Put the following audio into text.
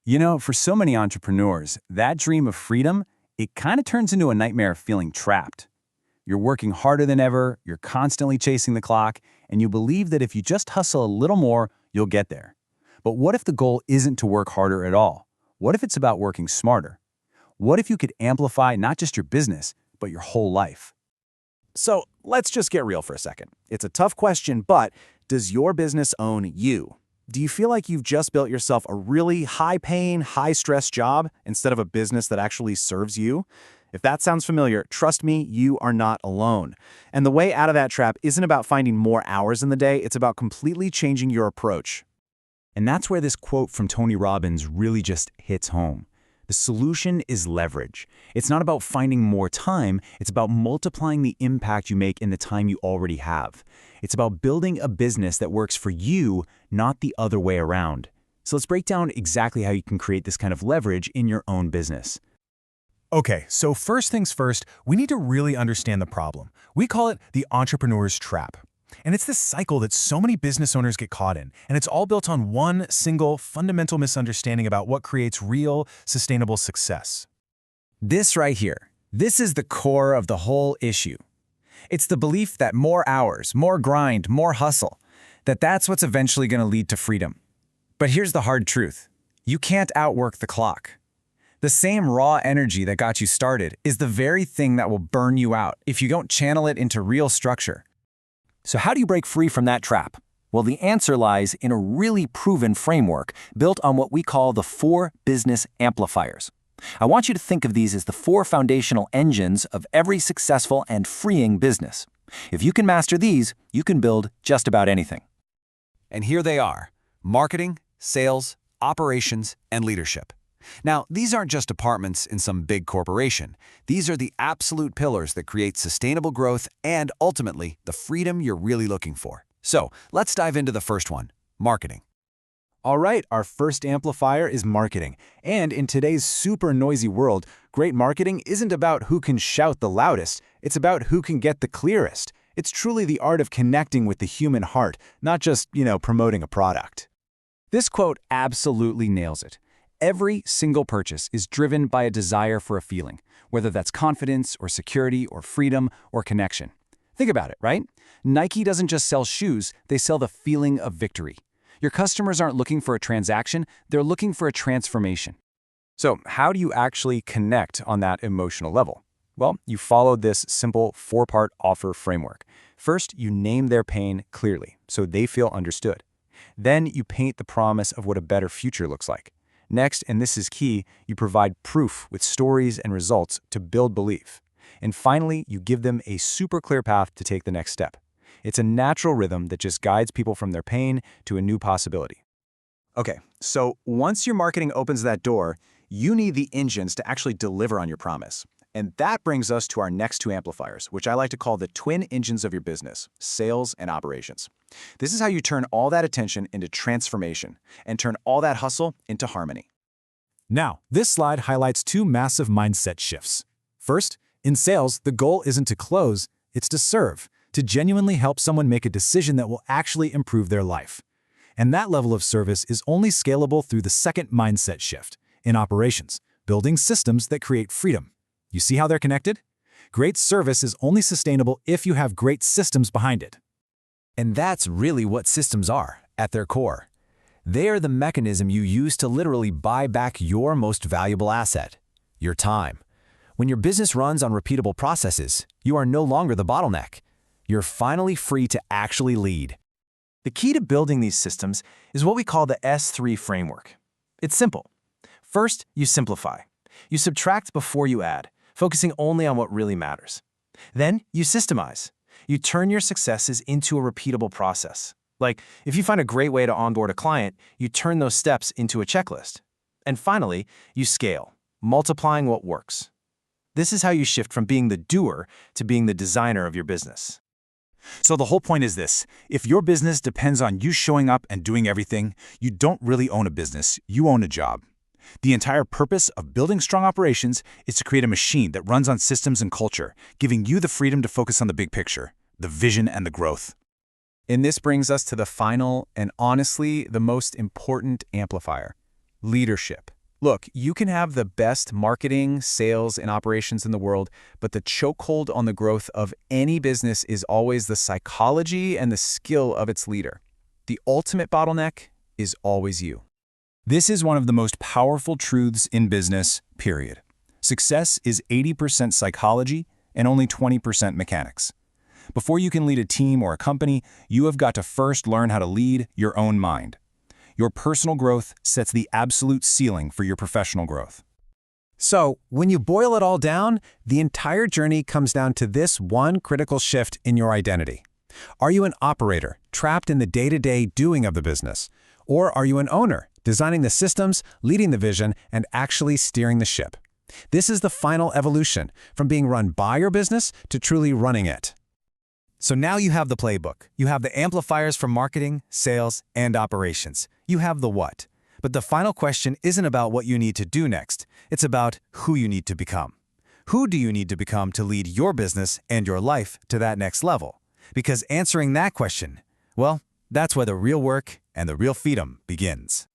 You know, for so many entrepreneurs, that dream of freedom, it kind of turns into a nightmare of feeling trapped. You're working harder than ever, you're constantly chasing the clock, and you believe that if you just hustle a little more, you'll get there. But what if the goal isn't to work harder at all? What if it's about working smarter? What if you could amplify not just your business, but your whole life? So let's just get real for a second. It's a tough question, but does your business own you? Do you feel like you've just built yourself a really high-paying, high-stress job instead of a business that actually serves you? If that sounds familiar, trust me, you are not alone. And the way out of that trap isn't about finding more hours in the day, it's about completely changing your approach. And that's where this quote from Tony Robbins really just hits home. The solution is leverage. It's not about finding more time, it's about multiplying the impact you make in the time you already have. It's about building a business that works for you, not the other way around. So let's break down exactly how you can create this kind of leverage in your own business. Okay, so first things first, we need to really understand the problem. We call it the entrepreneur's trap. And it's this cycle that so many business owners get caught in, and it's all built on one single fundamental misunderstanding about what creates real, sustainable success. This right here, this is the core of the whole issue. It's the belief that more hours, more grind, more hustle, that's what's eventually going to lead to freedom. But here's the hard truth. You can't outwork the clock. The same raw energy that got you started is the very thing that will burn you out if you don't channel it into real structure. So how do you break free from that trap? Well, the answer lies in a really proven framework built on what we call the 4 business amplifiers. I want you to think of these as the 4 foundational engines of every successful and freeing business. If you can master these, you can build just about anything. And here they are: marketing, sales, operations, and leadership. Now, these aren't just departments in some big corporation. These are the absolute pillars that create sustainable growth and, ultimately, the freedom you're really looking for. So, let's dive into the first one: marketing. All right, our first amplifier is marketing. And in today's super noisy world, great marketing isn't about who can shout the loudest, it's about who can get the clearest. It's truly the art of connecting with the human heart, not just, promoting a product. This quote absolutely nails it. Every single purchase is driven by a desire for a feeling, whether that's confidence or security or freedom or connection. Think about it, right? Nike doesn't just sell shoes, they sell the feeling of victory. Your customers aren't looking for a transaction, they're looking for a transformation. So how do you actually connect on that emotional level? Well, you follow this simple 4-part offer framework. First, you name their pain clearly, so they feel understood. Then you paint the promise of what a better future looks like. Next, and this is key, you provide proof with stories and results to build belief. And finally, you give them a super clear path to take the next step. It's a natural rhythm that just guides people from their pain to a new possibility. Okay, so once your marketing opens that door, you need the engines to actually deliver on your promise. And that brings us to our next 2 amplifiers, which I like to call the twin engines of your business: sales and operations. This is how you turn all that attention into transformation and turn all that hustle into harmony. Now, this slide highlights 2 massive mindset shifts. First, in sales, the goal isn't to close, it's to serve, to genuinely help someone make a decision that will actually improve their life. And that level of service is only scalable through the second mindset shift, in operations, building systems that create freedom. You see how they're connected? Great service is only sustainable if you have great systems behind it. And that's really what systems are, at their core. They are the mechanism you use to literally buy back your most valuable asset: your time. When your business runs on repeatable processes, you are no longer the bottleneck. You're finally free to actually lead. The key to building these systems is what we call the S3 framework. It's simple. First, you simplify. You subtract before you add, focusing only on what really matters. Then, you systemize. You turn your successes into a repeatable process. Like, if you find a great way to onboard a client, you turn those steps into a checklist. And finally, you scale, multiplying what works. This is how you shift from being the doer to being the designer of your business. So the whole point is this: if your business depends on you showing up and doing everything, you don't really own a business, you own a job. The entire purpose of building strong operations is to create a machine that runs on systems and culture, giving you the freedom to focus on the big picture, the vision and the growth. And this brings us to the final and honestly the most important amplifier: Leadership. Look, you can have the best marketing, sales, and operations in the world, but the chokehold on the growth of any business is always the psychology and the skill of its leader. The ultimate bottleneck is always you. This is one of the most powerful truths in business, period. Success is 80% psychology and only 20% mechanics. Before you can lead a team or a company, you have got to first learn how to lead your own mind. Your personal growth sets the absolute ceiling for your professional growth. So, when you boil it all down, the entire journey comes down to this one critical shift in your identity. Are you an operator, trapped in the day-to-day doing of the business? Or are you an owner, designing the systems, leading the vision, and actually steering the ship? This is the final evolution, from being run by your business to truly running it. So now you have the playbook. You have the amplifiers for marketing, sales, and operations. You have the what. But the final question isn't about what you need to do next. It's about who you need to become. Who do you need to become to lead your business and your life to that next level? Because answering that question, well, that's where the real work and the real freedom begins.